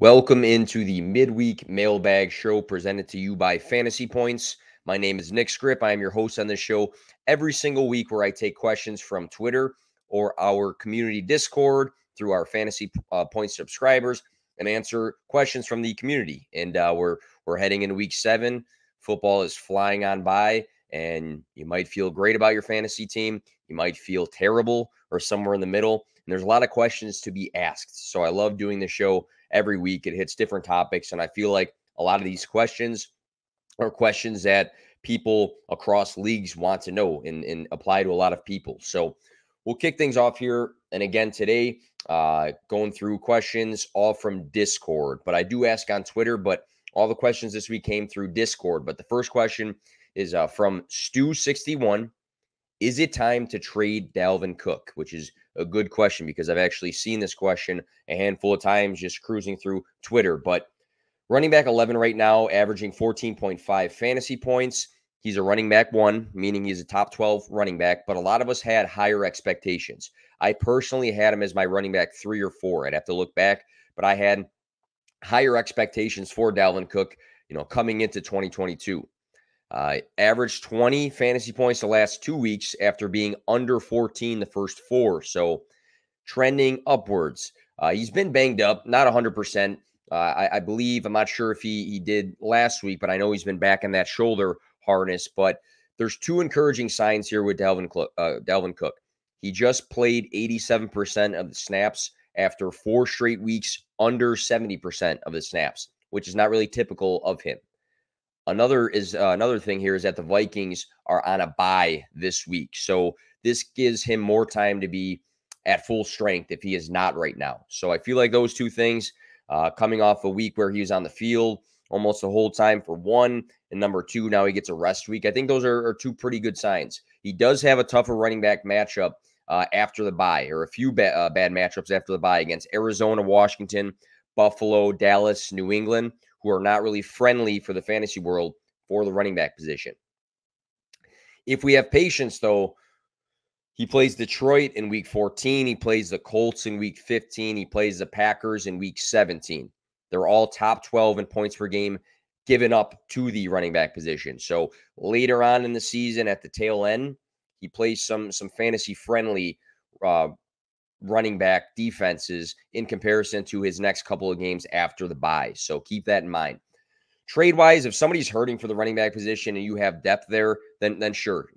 Welcome into the midweek mailbag show presented to you by Fantasy Points. My name is Nick Skrip. I am your host on this show every single week where I take questions from Twitter or our community Discord through our Fantasy Points subscribers and answer questions from the community. And we're heading into week 7. Football is flying on by, and you might feel great about your fantasy team. You might feel terrible or somewhere in the middle. And there's a lot of questions to be asked. So I love doing the show every week. It hits different topics, and I feel like a lot of these questions are questions that people across leagues want to know and apply to a lot of people. So we'll kick things off here. And again, today, going through questions all from Discord. But I do ask on Twitter, but all the questions this week came through Discord. But the first question is from Stu61. Is it time to trade Dalvin Cook? Which is a good question because I've actually seen this question a handful of times just cruising through Twitter. But running back 11 right now, averaging 14.5 fantasy points. He's a running back 1, meaning he's a top 12 running back, but a lot of us had higher expectations. I personally had him as my running back 3 or 4. I'd have to look back, but I had higher expectations for Dalvin Cook, coming into 2022. Averaged 20 fantasy points the last 2 weeks after being under 14 the first 4. So trending upwards. He's been banged up, not 100%. I believe, I'm not sure if he did last week, but I know he's been back in that shoulder harness. But there's 2 encouraging signs here with Dalvin Cook. He just played 87% of the snaps after 4 straight weeks under 70% of the snaps, which is not really typical of him. Another thing here is that the Vikings are on a bye this week. So this gives him more time to be at full strength if he is not right now. So I feel like those 2 things, coming off a week where he was on the field almost the whole time for 1, and number 2, now he gets a rest week. I think those are 2 pretty good signs. He does have a tougher running back matchup after the bye, or a few bad matchups after the bye against Arizona, Washington, Buffalo, Dallas, New England, who are not really friendly for the fantasy world for the running back position. If we have patience, though, he plays Detroit in week 14. He plays the Colts in week 15. He plays the Packers in week 17. They're all top 12 in points per game given up to the running back position. So later on in the season at the tail end, he plays some fantasy-friendly running back defenses in comparison to his next couple of games after the bye. So keep that in mind. Trade-wise, if somebody's hurting for the running back position and you have depth there, then sure.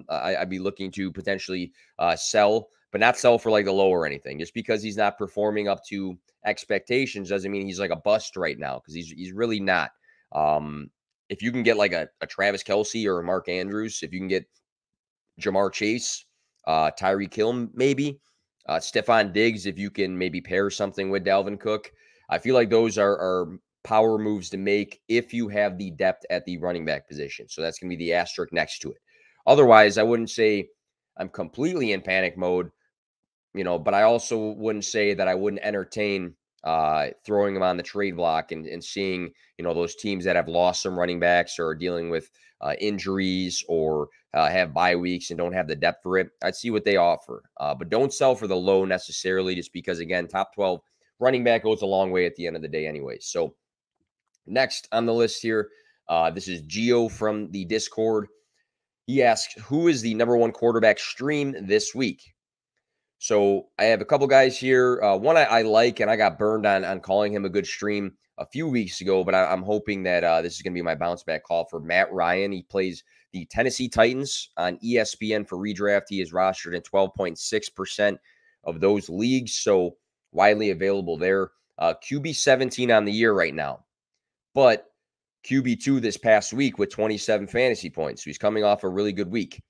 I'd be looking to potentially sell, but not sell for like the low or anything. Just because he's not performing up to expectations doesn't mean he's like a bust right now, because he's really not. If you can get like a Travis Kelce or a Mark Andrews, if you can get Jamar Chase, Tyreek Hill maybe, Stephon Diggs, if you can maybe pair something with Dalvin Cook, I feel like those are power moves to make if you have the depth at the running back position. So that's going to be the asterisk next to it. Otherwise, I wouldn't say I'm completely in panic mode, but I also wouldn't say that I wouldn't entertain throwing them on the trade block and seeing, those teams that have lost some running backs or are dealing with injuries or have bye weeks and don't have the depth for it. I'd see what they offer, but don't sell for the low necessarily, just because, again, top 12 running back goes a long way at the end of the day anyway. So next on the list here, this is Gio from the Discord. He asks, who is the number 1 quarterback stream this week? So I have a couple guys here. One I like, and I got burned on calling him a good stream a few weeks ago, but I'm hoping that this is going to be my bounce back call for Matt Ryan. He plays the Tennessee Titans on ESPN for redraft. He is rostered in 12.6% of those leagues, so widely available there. QB 17 on the year right now, but QB2 this past week with 27 fantasy points. So he's coming off a really good week.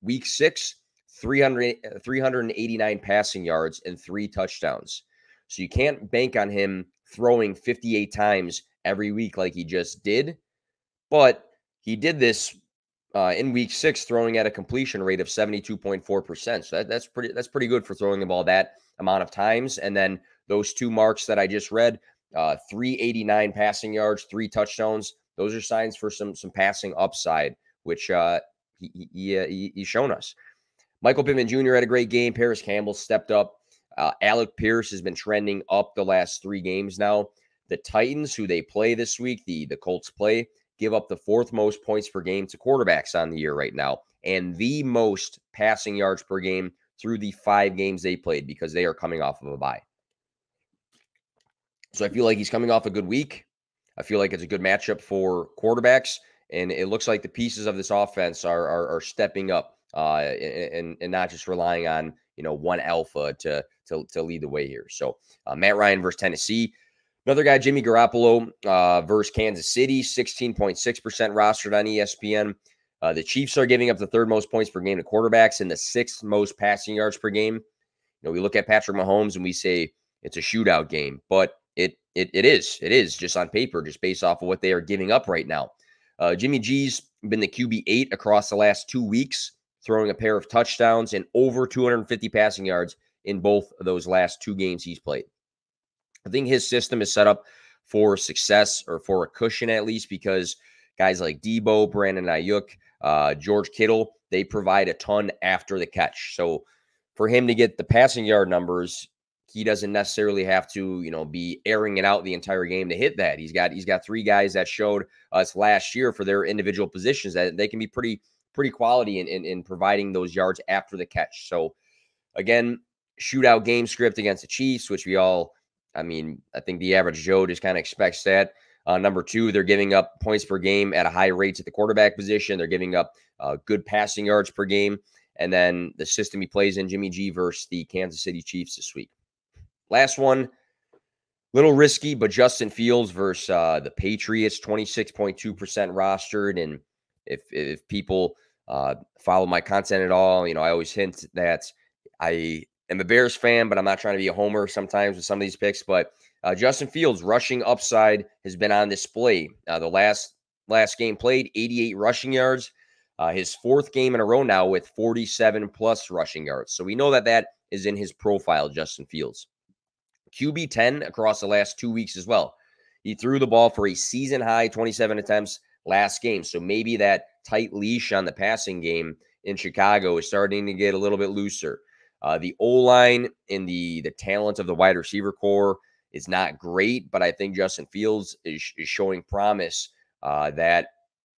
Week 6, 389 passing yards and 3 touchdowns. So you can't bank on him throwing 58 times every week like he just did. But he did this in week 6, throwing at a completion rate of 72.4%. So that's pretty good for throwing the ball that amount of times. And then those 2 marks that I just read, 389 passing yards, 3 touchdowns. Those are signs for some passing upside, which he's shown us. Michael Pittman Jr. had a great game. Paris Campbell stepped up. Alec Pierce has been trending up the last 3 games now. The Titans, who they play this week, the Colts play, give up the 4th most points per game to quarterbacks on the year right now, and the most passing yards per game through the 5 games they played, because they are coming off of a bye. So I feel like he's coming off a good week. I feel like it's a good matchup for quarterbacks, and it looks like the pieces of this offense are stepping up and not just relying on one alpha to lead the way here. So Matt Ryan versus Tennessee. Another guy, Jimmy Garoppolo versus Kansas City, 16.6% rostered on ESPN. The Chiefs are giving up the 3rd most points per game to quarterbacks and the 6th most passing yards per game. We look at Patrick Mahomes and we say it's a shootout game, but it is just on paper, just based off of what they are giving up right now. Jimmy G's been the QB8 across the last 2 weeks, throwing a pair of touchdowns and over 250 passing yards in both of those last 2 games he's played. I think his system is set up for success, or for a cushion at least, because guys like Debo, Brandon Ayuk, George Kittle, they provide a ton after the catch. So for him to get the passing yard numbers, he doesn't necessarily have to, be airing it out the entire game to hit that. He's got 3 guys that showed us last year for their individual positions that they can be pretty quality in providing those yards after the catch. So again, shootout game script against the Chiefs, which I think the average Joe just kind of expects that. Number 2, they're giving up points per game at a high rate at the quarterback position. They're giving up good passing yards per game. And then the system he plays in, Jimmy G versus the Kansas City Chiefs this week. Last one, little risky, but Justin Fields versus the Patriots, 26.2% rostered. And if people follow my content at all, I always hint that I am a Bears fan, but I'm not trying to be a homer sometimes with some of these picks. But Justin Fields' rushing upside has been on display. The last game played, 88 rushing yards. His 4th game in a row now with 47+ rushing yards. So we know that is in his profile, Justin Fields. QB 10 across the last 2 weeks as well. He threw the ball for a season high 27 attempts last game. So maybe that tight leash on the passing game in Chicago is starting to get a little bit looser. The O-line and the talent of the wide receiver core is not great, but I think Justin Fields is showing promise that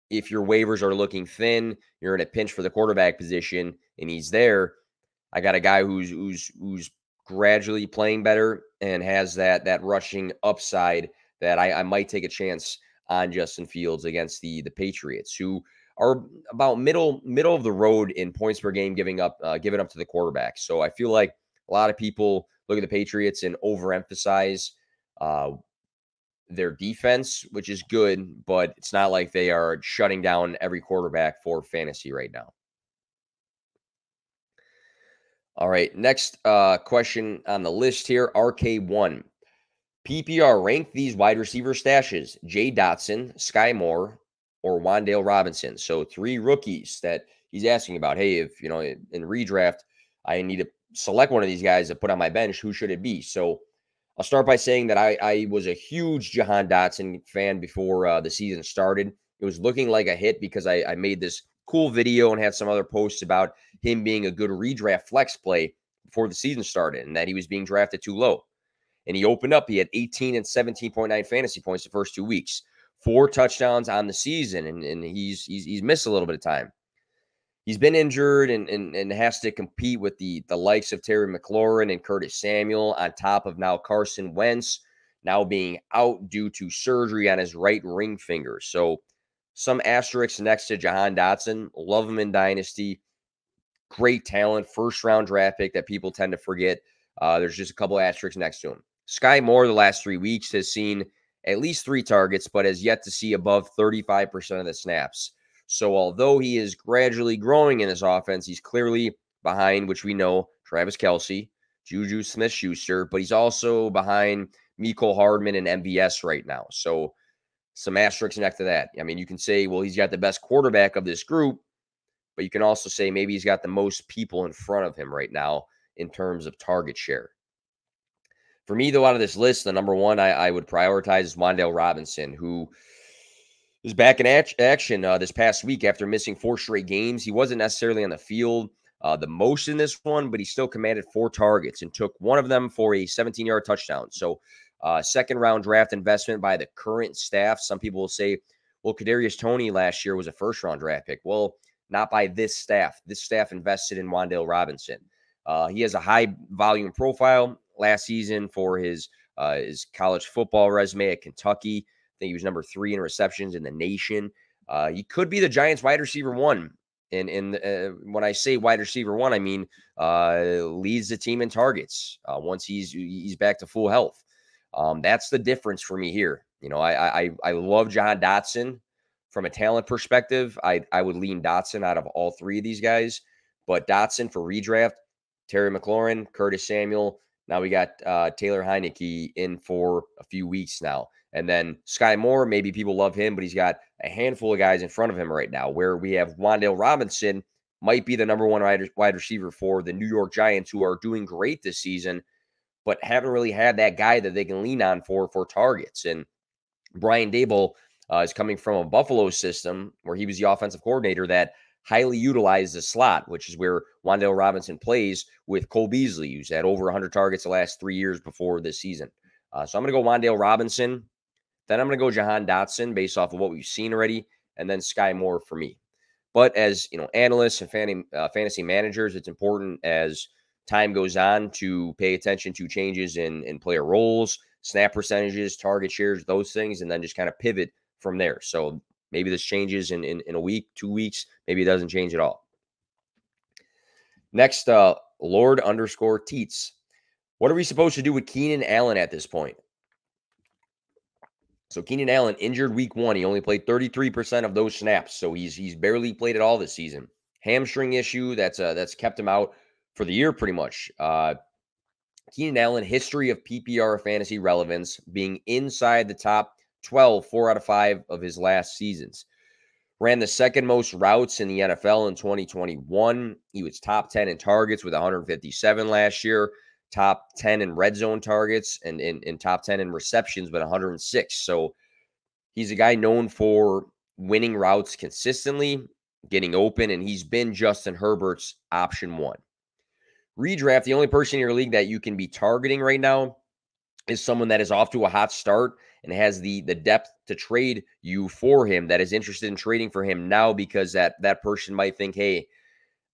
if your waivers are looking thin, you're in a pinch for the quarterback position, and he's there. I got a guy who's gradually playing better and has that rushing upside that I might take a chance on Justin Fields against the Patriots, who are about middle of the road in points per game giving up to the quarterback. So I feel like a lot of people look at the Patriots and overemphasize their defense, which is good, but it's not like they are shutting down every quarterback for fantasy right now. All right, next question on the list here, RK1. PPR, rank these wide receiver stashes: Jay Dotson, Sky Moore, or Wan'Dale Robinson. So 3 rookies that he's asking about. Hey, if, in redraft, I need to select one of these guys to put on my bench, who should it be? So I'll start by saying that I was a huge Jahan Dotson fan before the season started. It was looking like a hit because I made this cool video and had some other posts about him being a good redraft flex play before the season started and that he was being drafted too low. And he opened up. He had 18 and 17.9 fantasy points the first 2 weeks, 4 touchdowns on the season, and he's missed a little bit of time. He's been injured and has to compete with the likes of Terry McLaurin and Curtis Samuel, on top of now Carson Wentz now being out due to surgery on his right ring finger. So some asterisks next to Jahan Dotson. Love him in Dynasty. Great talent, first-round draft pick that people tend to forget. There's just a couple asterisks next to him. Sky Moore the last 3 weeks has seen at least 3 targets, but has yet to see above 35% of the snaps. So although he is gradually growing in this offense, he's clearly behind, which we know, Travis Kelce, Juju Smith-Schuster, but he's also behind Mecole Hardman and MVS right now. So some asterisks next to that. I mean, you can say, well, he's got the best quarterback of this group, but you can also say maybe he's got the most people in front of him right now in terms of target share. For me, though, out of this list, the number one I would prioritize is Wan'Dale Robinson, who is back in action this past week after missing 4 straight games. He wasn't necessarily on the field the most in this one, but he still commanded 4 targets and took one of them for a 17-yard touchdown. So second-round draft investment by the current staff. Some people will say, well, Kadarius Toney last year was a first-round draft pick. Well, not by this staff. This staff invested in Wan'Dale Robinson. He has a high-volume profile last season for his college football resume at Kentucky. I think he was number 3 in receptions in the nation. He could be the Giants' wide receiver 1. And when I say wide receiver 1, I mean leads the team in targets once he's back to full health. That's the difference for me here. You know, I love Jahan Dotson from a talent perspective. I would lean Dotson out of all 3 of these guys, but Dotson for redraft, Terry McLaurin, Curtis Samuel. Now we got Taylor Heineke in for a few weeks now. And then Sky Moore, maybe people love him, but he's got a handful of guys in front of him right now, where we have Wan'Dale Robinson might be the number 1 wide receiver for the New York Giants, who are doing great this season, but haven't really had that guy that they can lean on for targets. And Brian Daboll is coming from a Buffalo system where he was the offensive coordinator that highly utilized the slot, which is where Wan'Dale Robinson plays with Cole Beasley, who's had over 100 targets the last 3 years before this season. So I'm going to go Wan'Dale Robinson. Then I'm going to go Jahan Dotson based off of what we've seen already, and then Sky Moore for me. But as you know, analysts and fantasy managers, it's important as time goes on to pay attention to changes in player roles, snap percentages, target shares, those things, and then just kind of pivot from there. So maybe this changes in a week, 2 weeks. Maybe it doesn't change at all. Next, Lord_Teets. What are we supposed to do with Keenan Allen at this point? So Keenan Allen injured week 1. He only played 33% of those snaps. So he's barely played at all this season. Hamstring issue that's kept him out for the year pretty much. Keenan Allen, history of PPR fantasy relevance, being inside the top 12, 4 out of 5 of his last seasons. Ran the second most routes in the NFL in 2021. He was top 10 in targets with 157 last year. Top 10 in red zone targets and in top 10 in receptions with 106. So he's a guy known for winning routes consistently, getting open, and he's been Justin Herbert's option 1. Redraft, the only person in your league that you can be targeting right now is someone that is off to a hot start and has the depth to trade you for him, that is interested in trading for him now, because that person might think, hey,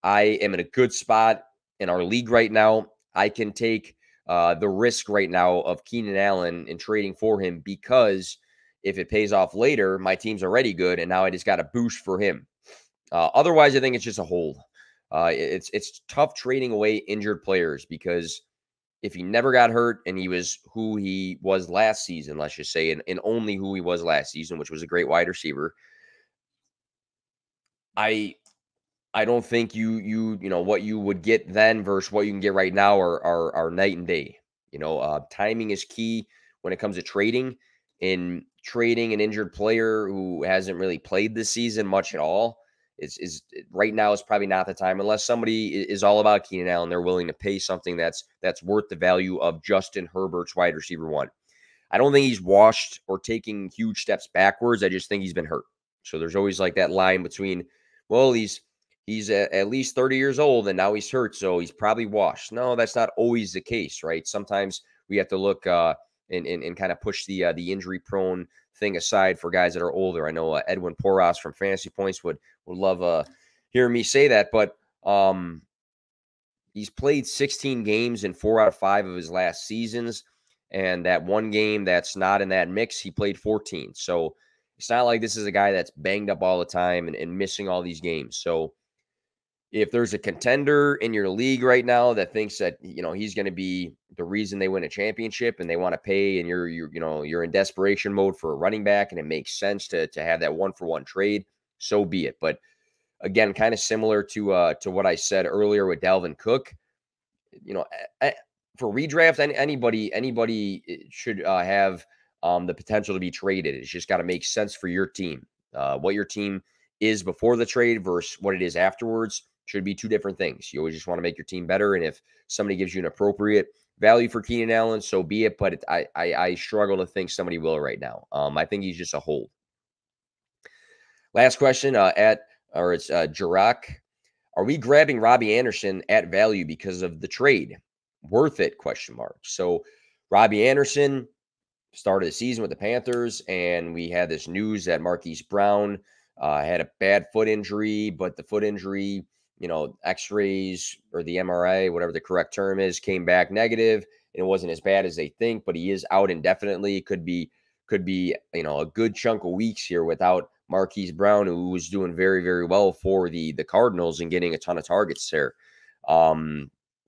I am in a good spot in our league right now. I can take the risk right now of Keenan Allen and trading for him, because if it pays off later, my team's already good, and now I just got a boost for him. Otherwise, I think it's just a hold. It's tough trading away injured players, because if he never got hurt and he was who he was last season, let's just say, and only who he was last season, which was a great wide receiver, I don't think you know what you would get then versus what you can get right now are night and day. You know, timing is key when it comes to trading. In trading an injured player who hasn't really played this season much at all, is right now is probably not the time, unless somebody is all about Keenan Allen. They're willing to pay something that's worth the value of Justin Herbert's wide receiver 1. I don't think he's washed or taking huge steps backwards. I just think he's been hurt. So there's always like that line between, well, he's at least 30 years old and now he's hurt, so he's probably washed. No, that's not always the case, right? Sometimes we have to look and kind of push the injury-prone thing aside for guys that are older. I know Edwin Porras from Fantasy Points would love hearing me say that, but he's played 16 games in 4 out of 5 of his last seasons, and that one game that's not in that mix, he played 14. So it's not like this is a guy that's banged up all the time and missing all these games. So if there's a contender in your league right now that thinks that, you know, he's going to be the reason they win a championship and they want to pay, and you're in desperation mode for a running back and it makes sense to have that 1-for-1 trade, so be it. But again, kind of similar to what I said earlier with Dalvin Cook, you know, for redraft, anybody should have the potential to be traded. It's just got to make sense for your team. What your team is before the trade versus what it is afterwards should be 2 different things. You always just want to make your team better, and if somebody gives you an appropriate value for Keenan Allen, so be it. But I struggle to think somebody will right now. I think he's just a hold. Last question it's Jirak. Are we grabbing Robbie Anderson at value because of the trade? Worth it? Question mark. So Robbie Anderson started the season with the Panthers, and we had this news that Marquise Brown had a bad foot injury, but the foot injury, x-rays or the MRI, whatever the correct term is, came back negative, and it wasn't as bad as they think, but he is out indefinitely. It could be a good chunk of weeks here without Marquise Brown, who was doing very, very well for the Cardinals and getting a ton of targets there.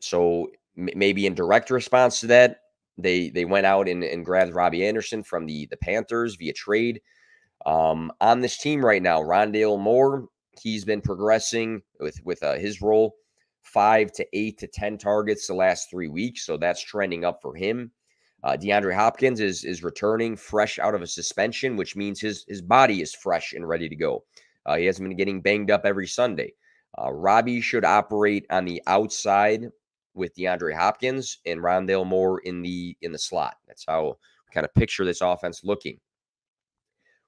So maybe in direct response to that, they went out and grabbed Robbie Anderson from the Panthers via trade. On this team right now, Wan'dale Moore, he's been progressing with his role, 5 to 8 to 10 targets the last 3 weeks, so that's trending up for him. DeAndre Hopkins is returning fresh out of a suspension, which means his body is fresh and ready to go. He hasn't been getting banged up every Sunday. Robbie should operate on the outside with DeAndre Hopkins and Wan'dale Moore in the slot. That's how we kind of picture this offense looking.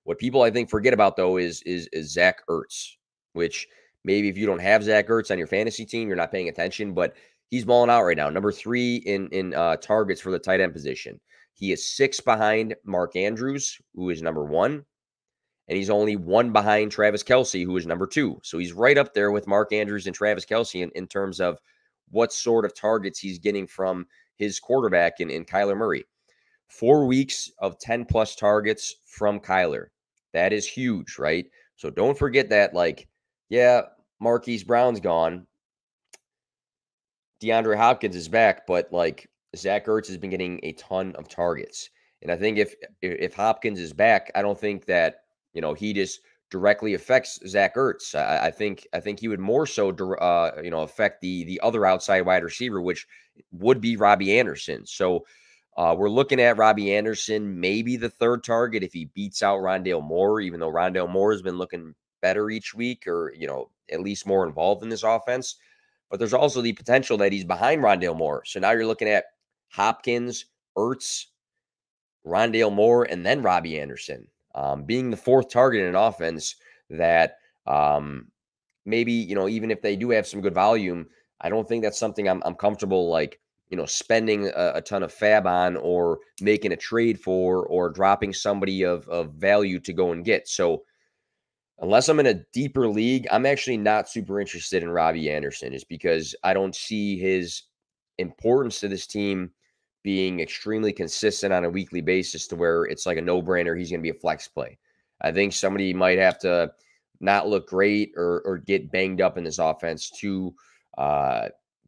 What people, I think, forget about, though, is Zach Ertz, which maybe if you don't have Zach Ertz on your fantasy team, you're not paying attention, but he's balling out right now. Number 3 in targets for the tight end position. He is 6 behind Mark Andrews, who is number 1, and he's only 1 behind Travis Kelce, who is number 2. So he's right up there with Mark Andrews and Travis Kelce in terms of what sort of targets he's getting from his quarterback in Kyler Murray. 4 weeks of 10-plus targets from Kyler. That is huge, right? So don't forget that, Marquise Brown's gone. DeAndre Hopkins is back, but Zach Ertz has been getting a ton of targets. And I think if Hopkins is back, I don't think that, he just directly affects Zach Ertz. I think he would more so, affect the other outside wide receiver, which would be Robbie Anderson. So we're looking at Robbie Anderson, maybe the 3rd target if he beats out Wan'dale Moore, even though Wan'dale Moore has been looking better each week, or, at least more involved in this offense. But there's also the potential that he's behind Wan'dale Moore. So now you're looking at Hopkins, Ertz, Wan'dale Moore, and then Robbie Anderson being the 4th target in an offense that maybe, even if they do have some good volume, I don't think that's something I'm comfortable spending a ton of fab on, or making a trade for, or dropping somebody of value to go and get. So unless I'm in a deeper league, I'm actually not super interested in Robbie Anderson, just because I don't see his importance to this team being extremely consistent on a weekly basis to where it's like a no-brainer he's going to be a flex play. I think somebody might have to not look great or get banged up in this offense to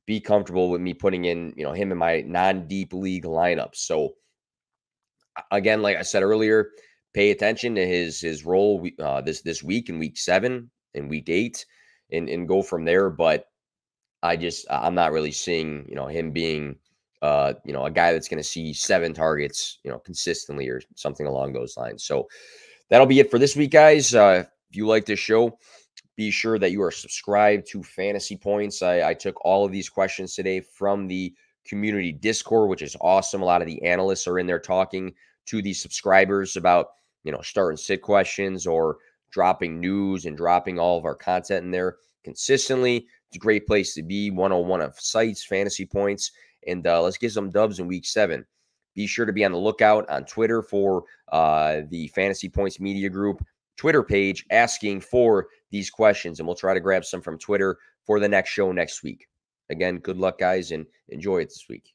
be comfortable with me putting in, him in my non-deep league lineup. So again, like I said earlier, pay attention to his role this week in week 7 and week 8 and go from there. But I'm not really seeing, him being, a guy that's going to see 7 targets, consistently or something along those lines. So that'll be it for this week, guys. If you like this show, be sure that you are subscribed to Fantasy Points. I took all of these questions today from the community Discord, which is awesome. A lot of the analysts are in there talking to the subscribers about, start and sit questions, or dropping news and dropping all of our content in there consistently. It's a great place to be. 101 of sites, Fantasy Points, and let's get some dubs in week 7. Be sure to be on the lookout on Twitter for the Fantasy Points Media Group Twitter page asking for these questions, and we'll try to grab some from Twitter for the next show next week. Again, good luck, guys, and enjoy it this week.